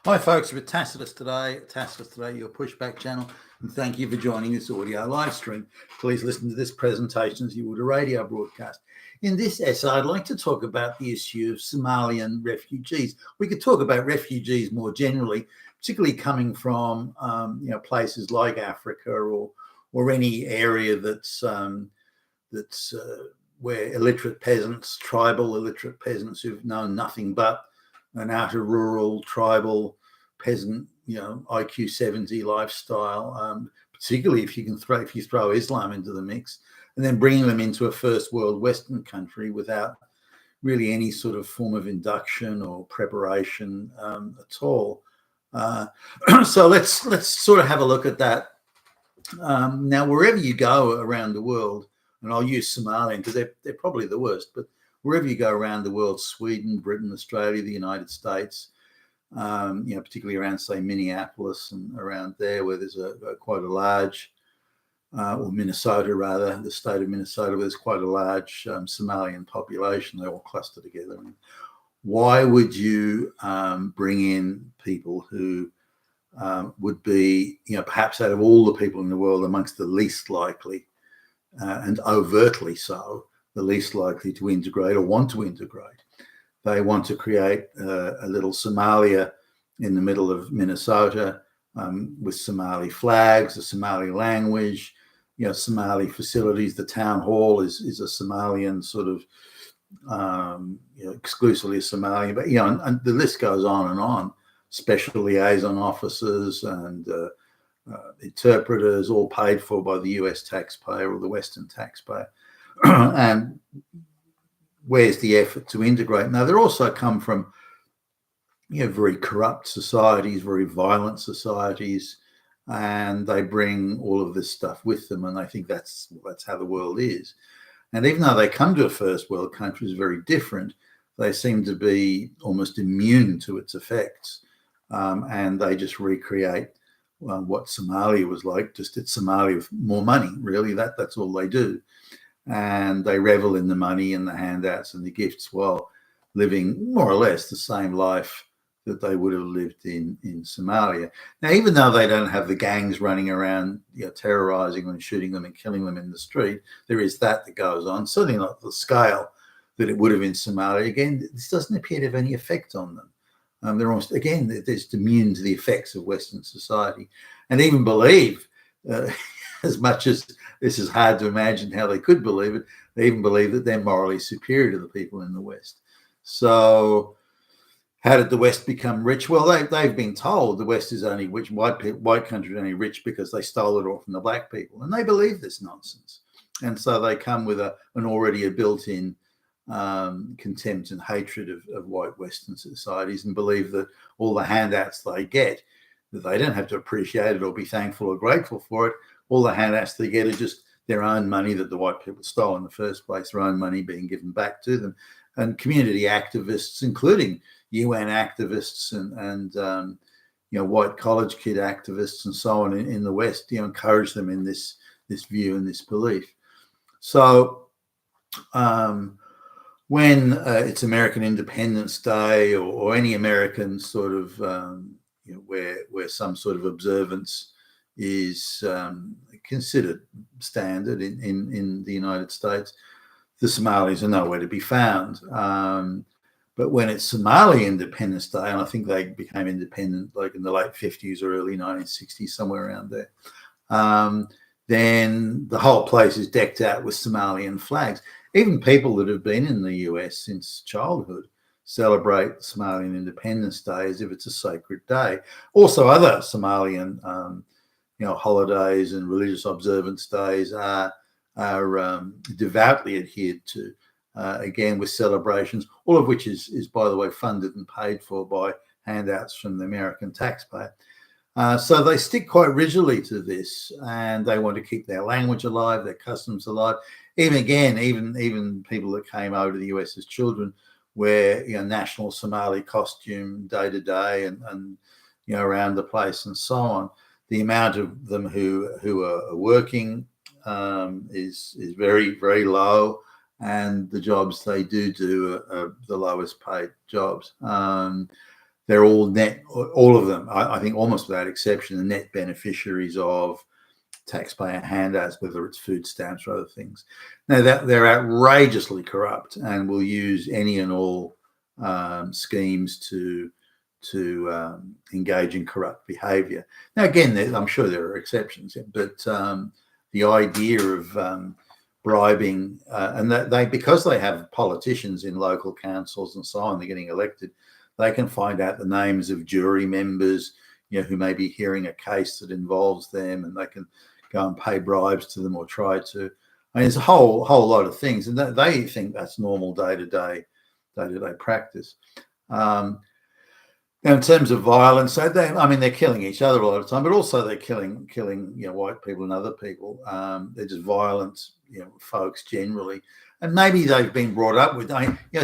Hi folks, we're Tacitus today, your pushback channel, and thank you for joining this audio live stream. Please listen to this presentation as you would a radio broadcast. In this essay, I'd like to talk about the issue of Somalian refugees. We could talk about refugees more generally, particularly coming from places like Africa or any area that's where illiterate peasants, tribal illiterate peasants who've known nothing but an outer rural tribal peasant, IQ 70 lifestyle, particularly if you throw Islam into the mix, and then bringing them into a first world Western country without really any sort of form of induction or preparation at all. So let's sort of have a look at that. Now, wherever you go around the world, and I'll use Somalian because they're probably the worst, but wherever you go around the world, Sweden, Britain, Australia, the United States, particularly around, say, Minneapolis and around there where there's quite a large, or Minnesota rather, the state of Minnesota, where there's quite a large Somalian population. They all cluster together. And why would you bring in people who would be, perhaps out of all the people in the world, amongst the least likely and overtly so, the least likely to integrate or want to integrate? They want to create a little Somalia in the middle of Minnesota with Somali flags, the Somali language, Somali facilities. The town hall is a Somalian sort of, exclusively Somalian, but, and the list goes on and on. Special liaison officers and interpreters, all paid for by the US taxpayer or the Western taxpayer. And where's the effort to integrate? Now, they also come from very corrupt societies, very violent societies, and they bring all of this stuff with them. And I think that's how the world is. And even though they come to a first world country is very different, they seem to be almost immune to its effects. And they just recreate what Somalia was like, just it's Somalia with more money, really. That's all they do. And they revel in the money and the handouts and the gifts while living more or less the same life that they would have lived in Somalia. Now, even though they don't have the gangs running around, terrorizing them and shooting them and killing them in the street, there is that goes on, certainly not the scale that it would have in Somalia. Again, this doesn't appear to have any effect on them. They're almost, again, they're just immune to the effects of Western society, and even believe, as much as this is hard to imagine how they could believe it, they even believe that they're morally superior to the people in the West. So how did the West become rich? Well, they've been told the West is only rich, white country is only rich because they stole it all from the black people, and they believe this nonsense. And so they come with an already a built-in contempt and hatred of white Western societies, and believe that all the handouts they get, that they don't have to appreciate it or be thankful or grateful for it. All the handouts they get are just their own money that the white people stole in the first place, their own money being given back to them. And community activists, including UN activists and white college kid activists and so on in the West, encourage them in this view and this belief. So when it's American Independence Day or any American sort of where some sort of observance is considered standard in the United States, the Somalis are nowhere to be found. But when it's Somali Independence Day, and I think they became independent like in the late 50s or early 1960s, somewhere around there, then the whole place is decked out with Somalian flags. Even people that have been in the US since childhood celebrate Somalian Independence Day as if it's a sacred day. Also, other Somalian holidays and religious observance days are devoutly adhered to, again with celebrations, all of which is, by the way, funded and paid for by handouts from the American taxpayer. So they stick quite rigidly to this, and they want to keep their language alive, their customs alive. Even people that came over to the US as children wear national Somali costume day to day and around the place and so on. The amount of them who are working is very, very low, and the jobs they do are the lowest paid jobs. they're all of them, I think almost without exception, the net beneficiaries of taxpayer handouts, whether it's food stamps or other things. Now, that they're outrageously corrupt and will use any and all schemes to engage in corrupt behaviour. Now, again, I'm sure there are exceptions, but the idea of bribing, and that because they have politicians in local councils and so on, they're getting elected, they can find out the names of jury members, who may be hearing a case that involves them, and they can go and pay bribes to them or try to. I mean, there's a whole lot of things, and they think that's normal day-to-day practice. Now, in terms of violence, so they're killing each other a lot of the time, but also they're killing white people and other people. They're just violent, folks generally, and maybe they've been brought up with.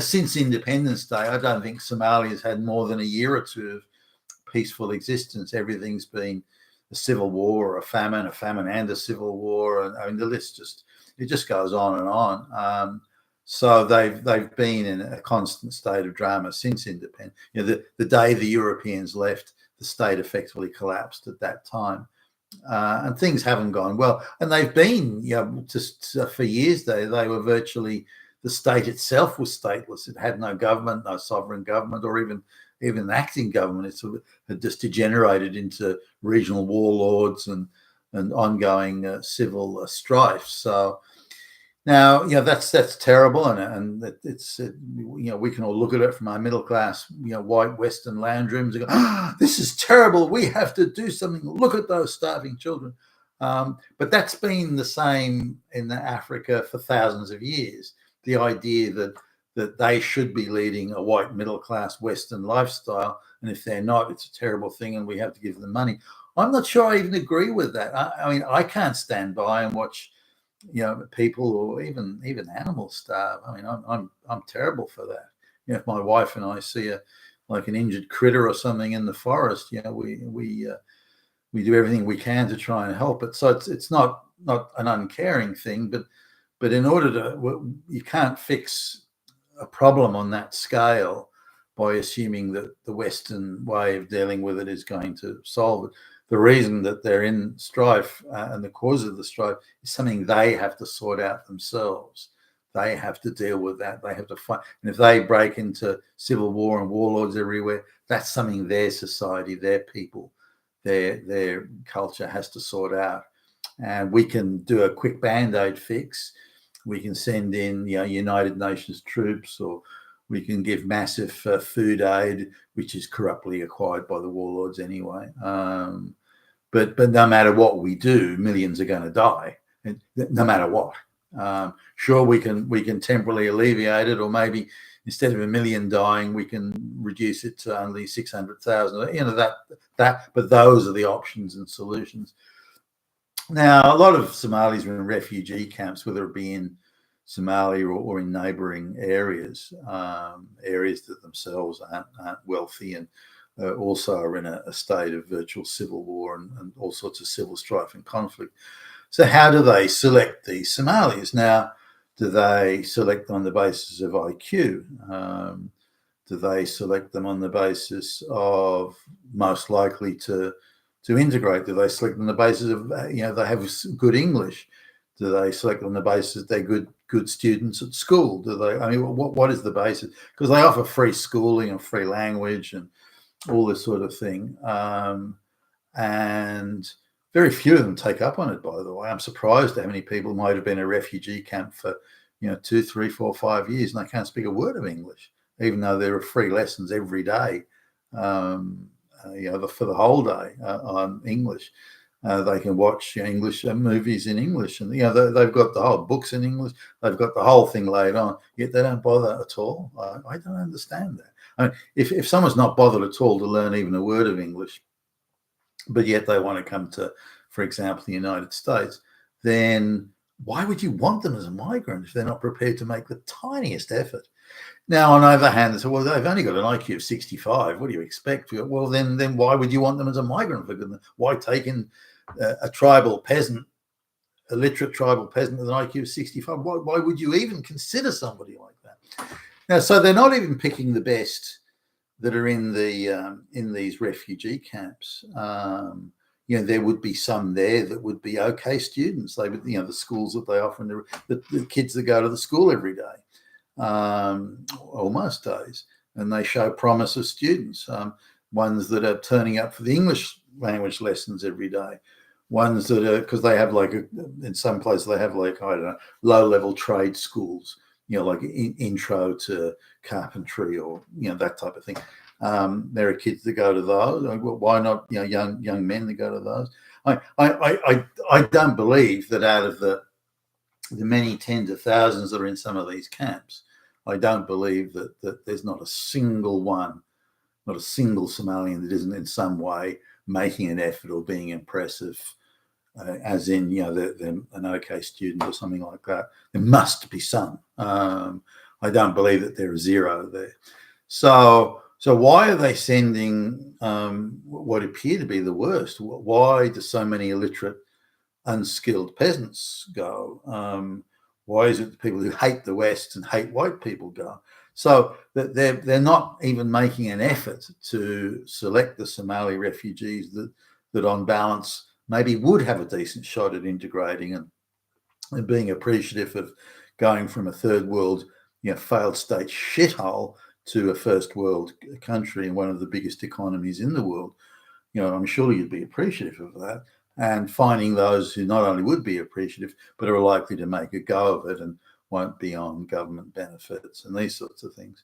Since Independence Day, I don't think Somalia's had more than a year or two of peaceful existence. Everything's been a civil war, or a famine and a civil war, and I mean the list just goes on and on. So they've been in a constant state of drama since independence. The day the Europeans left, the state effectively collapsed at that time, and things haven't gone well. And they've been, just for years they were virtually, the state itself was stateless. It had no government, no sovereign government, or even acting government. It had just degenerated into regional warlords and ongoing civil strife. So now, that's terrible, and it's we can all look at it from our middle class, white Western lounge rooms and go, this is terrible. We have to do something. Look at those starving children. But that's been the same in Africa for thousands of years. The idea that they should be leading a white middle class Western lifestyle, and if they're not, it's a terrible thing, and we have to give them money. I'm not sure I even agree with that. I mean, I can't stand by and watch people or even animals starve. I mean, I'm terrible for that. If my wife and I see an injured critter or something in the forest, we do everything we can to try and help it. So it's not an uncaring thing, but in order to, you can't fix a problem on that scale by assuming that the Western way of dealing with it is going to solve it. The reason that they're in strife and the cause of the strife is something they have to sort out themselves. They have to deal with that. They have to fight. And if they break into civil war and warlords everywhere, that's something their society, their people, their culture has to sort out. And we can do a quick Band-Aid fix. We can send in United Nations troops, or we can give massive food aid, which is corruptly acquired by the warlords anyway. But no matter what we do, millions are going to die, and no matter what. Sure, we can temporarily alleviate it, or maybe instead of 1 million dying, we can reduce it to only 600,000. But those are the options and solutions. Now, a lot of Somalis are in refugee camps, whether it be in Somalia or in neighbouring areas, areas that themselves aren't wealthy, and also are in a state of virtual civil war and all sorts of civil strife and conflict. So how do they select these Somalis? Now, do they select on the basis of IQ? Do they select them on the basis of most likely to integrate? Do they select on the basis of, they have good English? Do they select on the basis they're good students at school? Do they? I mean, what is the basis? Because they offer free schooling and free language and all this sort of thing, and very few of them take up on it. By the way, I'm surprised how many people might have been in a refugee camp for 2, 3, 4, 5 years and they can't speak a word of English, even though there are free lessons every day, for the whole day on English. They can watch English movies in English, and they've got the whole books in English. They've got the whole thing laid on, yet they don't bother at all. I don't understand that. I mean, if someone's not bothered at all to learn even a word of English, but yet they want to come to, for example, the United States, then why would you want them as a migrant if they're not prepared to make the tiniest effort? Now, on the other hand, they say, well, they've only got an IQ of 65. What do you expect? Well, then why would you want them as a migrant? For goodness? Why take in a tribal peasant, a literate tribal peasant with an IQ of 65? Why would you even consider somebody like that? Now, so they're not even picking the best that are in these refugee camps, there would be some there that would be okay students. They would, the schools that they offer, the kids that go to the school every day, or most days, and they show promise of students. Ones that are turning up for the English language lessons every day. Ones that are, because they have in some places they have I don't know, low-level trade schools, like intro to carpentry or that type of thing. There are kids that go to those. Why not young men that go to those? I don't believe that out of the many tens of thousands that are in some of these camps, I don't believe that there's not a single one, not a single Somalian that isn't in some way making an effort or being impressive. As in, they're an okay student or something like that. There must be some. I don't believe that there are zero there. So why are they sending what appear to be the worst? Why do so many illiterate, unskilled peasants go? Why is it the people who hate the West and hate white people go? So that they're not even making an effort to select the Somali refugees that on balance maybe would have a decent shot at integrating and being appreciative of going from a third world, failed state shithole to a first world country and one of the biggest economies in the world. I'm sure you'd be appreciative of that. And finding those who not only would be appreciative, but are likely to make a go of it and won't be on government benefits and these sorts of things.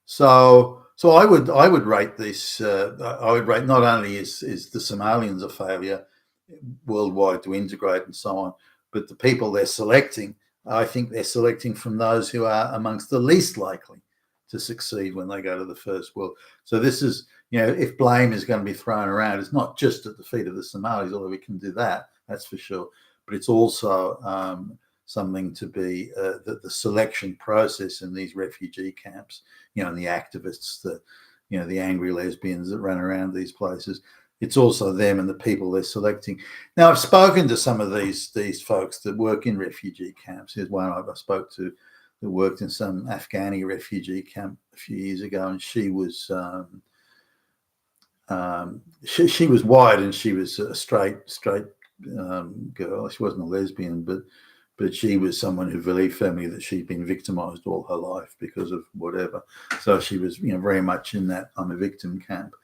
So I would rate this. I would rate not only is the Somalians a failure worldwide to integrate and so on, but the people they're selecting, I think they're selecting from those who are amongst the least likely to succeed when they go to the first world. So this is, if blame is going to be thrown around, it's not just at the feet of the Somalis, although we can do that, that's for sure. But it's also something to be that the selection process in these refugee camps, and the activists, the angry lesbians that run around these places, it's also them and the people they're selecting. Now, I've spoken to some of these folks that work in refugee camps. Here's one I spoke to that worked in some Afghani refugee camp a few years ago, and she was she was white and she was a straight girl. She wasn't a lesbian, but she was someone who believed firmly that she'd been victimized all her life because of whatever. So she was, very much in that I'm a victim camp.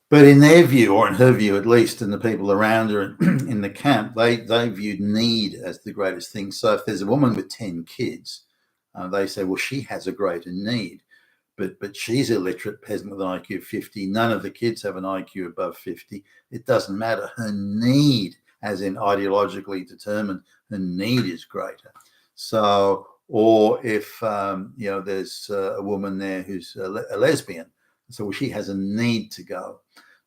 But in their view, or in her view at least, and the people around her in the camp, they viewed need as the greatest thing. So if there's a woman with 10 kids, they say, well, she has a greater need. But she's illiterate peasant with an IQ of 50. None of the kids have an IQ above 50. It doesn't matter. Her need, as in ideologically determined, her need is greater. So, or if there's a woman there who's a lesbian, so she has a need to go.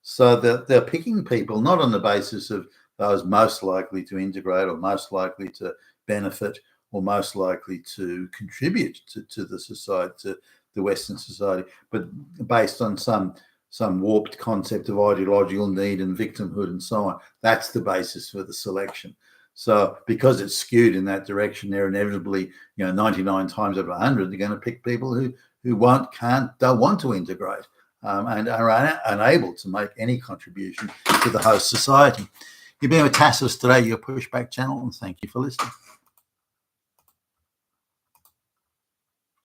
So they're picking people not on the basis of those most likely to integrate or most likely to benefit or most likely to contribute to the society, to the Western society, but based on some warped concept of ideological need and victimhood and so on. That's the basis for the selection. So because it's skewed in that direction, they're inevitably, 99 times out of 100, they're going to pick people who don't want to integrate and are unable to make any contribution to the host society. You've been with Tassos today, your Pushback channel, and thank you for listening.